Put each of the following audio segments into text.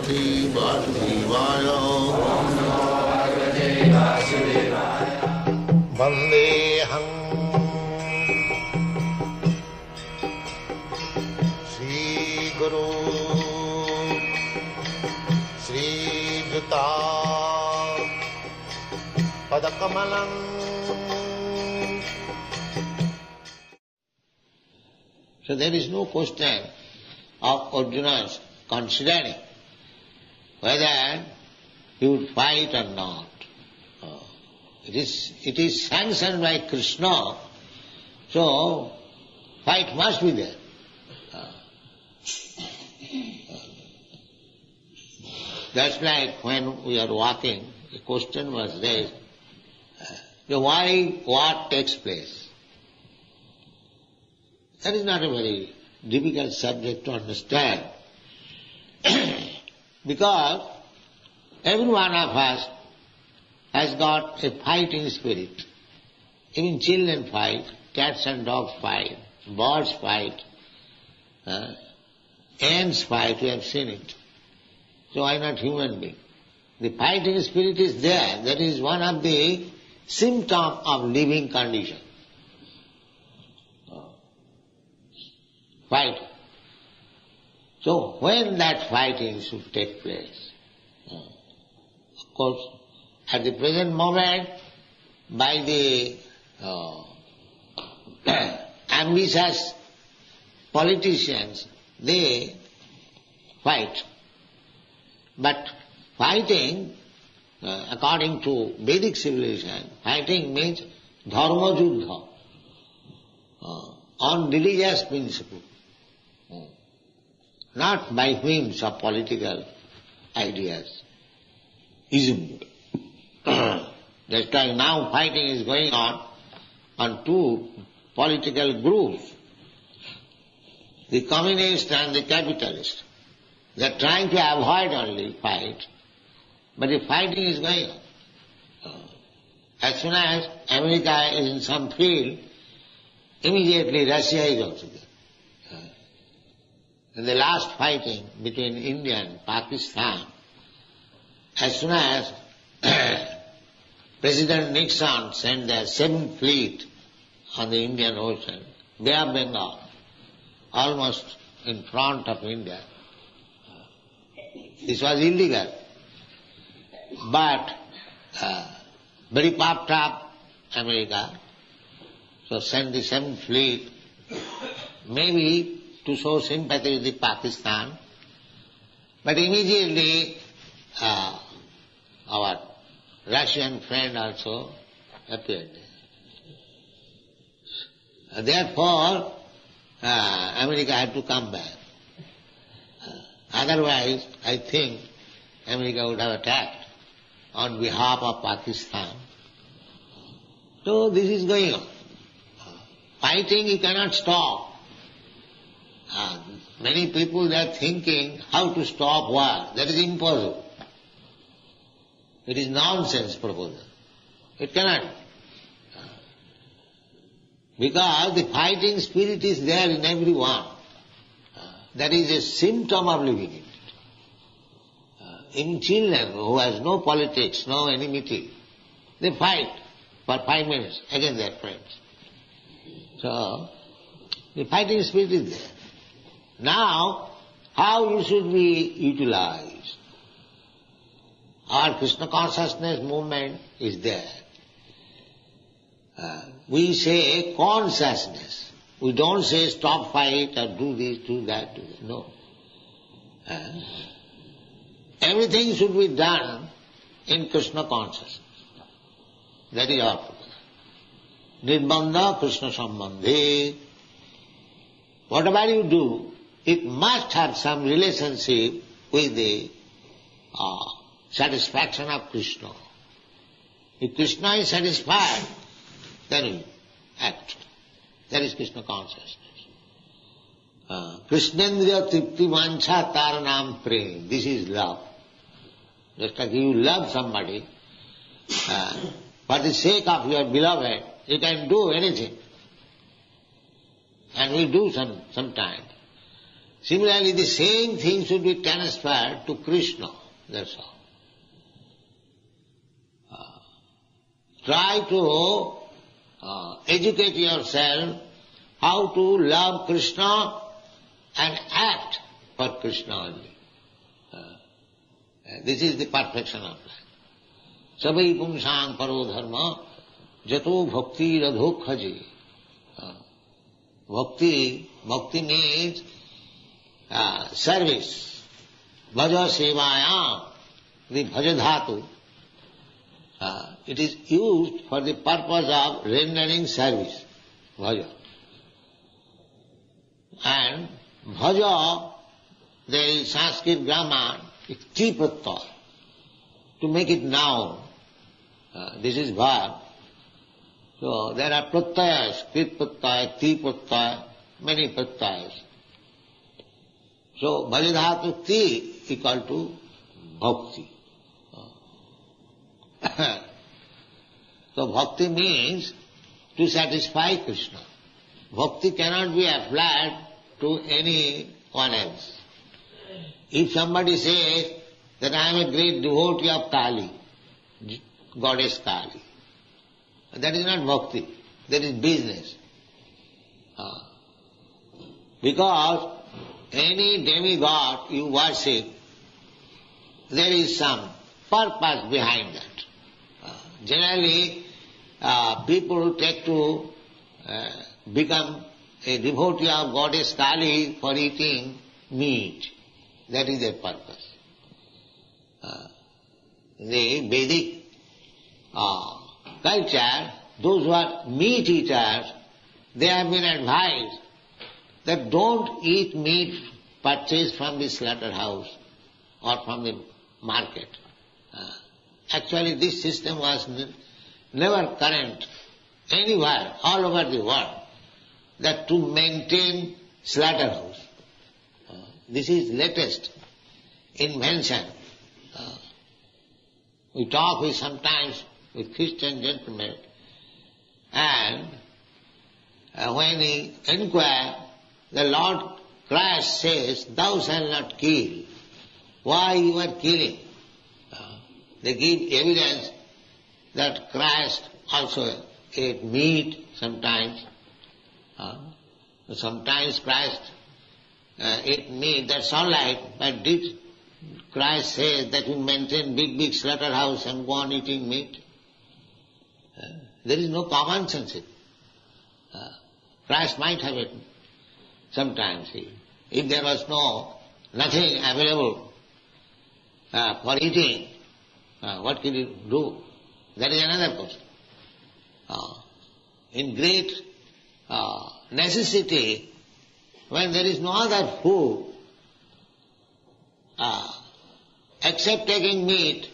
Bhagavate Vasudevaya. Vandeham Sri Guru Sri Juta Padakamalam. So there is no question of Arjuna's considering whether he would fight or not. It is sanctioned by Krishna, so fight must be there. That's like when we are walking, the question was raised, why what takes place? That is not a very difficult subject to understand. Because every one of us has got a fighting spirit. Even children fight, cats and dogs fight, birds fight, ants fight, we have seen it. So why not human being? The fighting spirit is there. That is one of the symptoms of living condition. Fight. So when that fighting should take place? Of course, at the present moment, by the ambitious politicians, they fight. But fighting, according to Vedic civilization, fighting means dharma juddha, on religious principle, not by whims of political ideas, ism. That's why now fighting is going on two political groups, the communist and the capitalist. They are trying to avoid only fight, but the fighting is going on. As soon as America is in some field, immediately Russia is also there. In the last fighting between India and Pakistan, as soon as President Nixon sent the 7th fleet on the Indian Ocean, Bay of Bengal, almost in front of India, this was illegal. But very puffed up America, so sent the 7th fleet, maybe to show sympathy with the Pakistan, but immediately our Russian friend also appeared. Therefore, America had to come back. Otherwise, I think America would have attacked on behalf of Pakistan. So this is going on. Fighting you cannot stop. Many people they are thinking how to stop war. That is impossible. It is nonsense proposal. It cannot. Because the fighting spirit is there in everyone. That is a symptom of living in it. In children who has no politics, no enmity, they fight for 5 minutes against their friends. So, the fighting spirit is there. Now, how you should be utilized? Our Krishna consciousness movement is there. We say consciousness. We don't say stop fight or do this, do that, do that. No. Everything should be done in Krishna consciousness. That is our purpose. Nirbandha Krishna Sambandhe. Whatever you do, it must have some relationship with the satisfaction of Krishna. If Krishna is satisfied, then you act. That is Krishna consciousness. Krishnendriya tripti vancha taranam prem. This is love. Just like you love somebody, for the sake of your beloved, you can do anything. And we do sometimes. Similarly, the same thing should be transferred to Krishna. That's all. Try to educate yourself how to love Krishna and act for Krishna only. This is the perfection of life. Sabai pumsang paro dharma jato bhakti radho khaji. Bhakti means service. Bhaja sevaya, the bhaja dhatu. It is used for the purpose of rendering service. Bhaja. And bhaja, there is Sanskrit grammar, it's ti pratyaya. To make it noun, this is verb. So there are pratyayas, krit pratyaya, ti pratyaya, many pratyayas. So bhajadhatu ti equal to bhakti. So bhakti means to satisfy Krishna. Bhakti cannot be applied to anyone else. If somebody says that I am a great devotee of Kali, goddess Kali, that is not bhakti, that is business. Because any demigod you worship, there is some purpose behind that. Generally, people take to become a devotee of goddess Kali for eating meat. That is their purpose. The Vedic culture, those who are meat eaters, they have been advised that don't eat meat purchased from the slaughterhouse or from the market. Actually, this system was never current anywhere, all over the world, that to maintain slaughterhouse. This is latest invention. We talk sometimes with Christian gentlemen, and when we inquire, the Lord Christ says, "Thou shalt not kill." Why you are killing? They give evidence that Christ also ate meat sometimes. Sometimes Christ ate meat, that's all right, but did Christ say that we maintain big slaughterhouse and go on eating meat? There is no common sense in it. Christ might have eaten sometimes. If there was nothing available for eating, what could he do? That is another question. In great necessity, when there is no other food, except taking meat,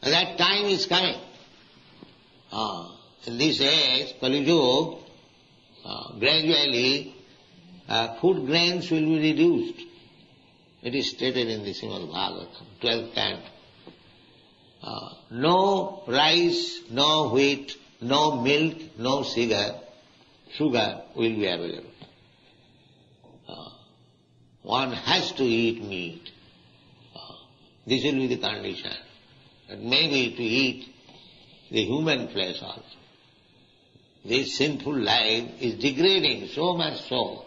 that time is coming. In this age, Kali Yuga, gradually food grains will be reduced. It is stated in the Srimad Bhagavatam, 12th canto. No rice, no wheat, no milk, no sugar will be available. One has to eat meat. This will be the condition. And maybe to eat the human flesh also. This sinful life is degrading so much so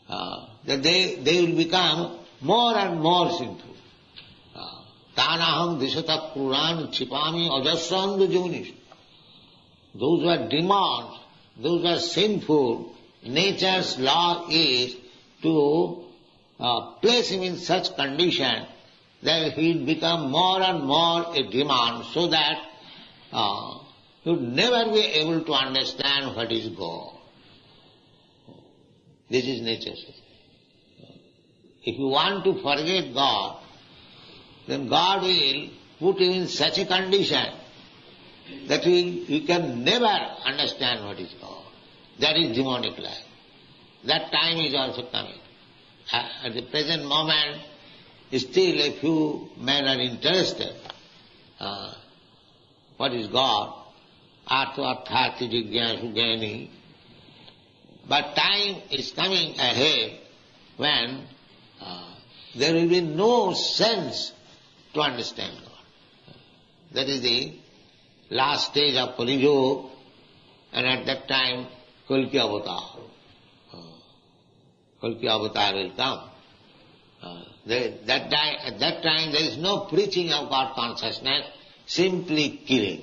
that they will become more and more sinful. Tanaham disata puran chipami ajasrandu junish. Those who are demons, those who are sinful, nature's law is to place him in such condition that he will become more and more a demon, so that he would never be able to understand what is God. This is nature's system. If you want to forget God, then God will put you in such a condition that you can never understand what is God. That is demonic life. That time is also coming. At the present moment, still a few men are interested. What is God? Artha arthati jigyasu jnani. But time is coming ahead when there will be no sense to understand God. That is the last stage of Kali Yuga, and at that time Kalki Avatar. Kalki Avatar will come. At that time there is no preaching of God consciousness, simply killing.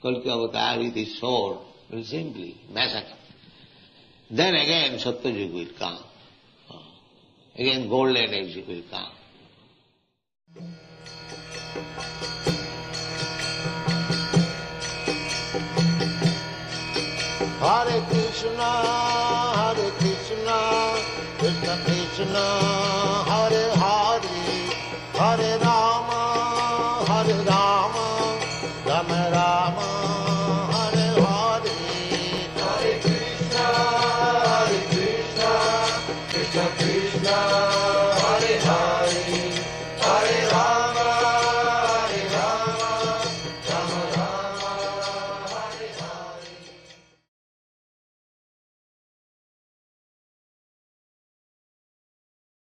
Kalki Avatar with his sword will simply massacre. Then again Satyajug will come. Again golden age will come. Hare Krishna, Krishna Krishna, Hare Hare, Hare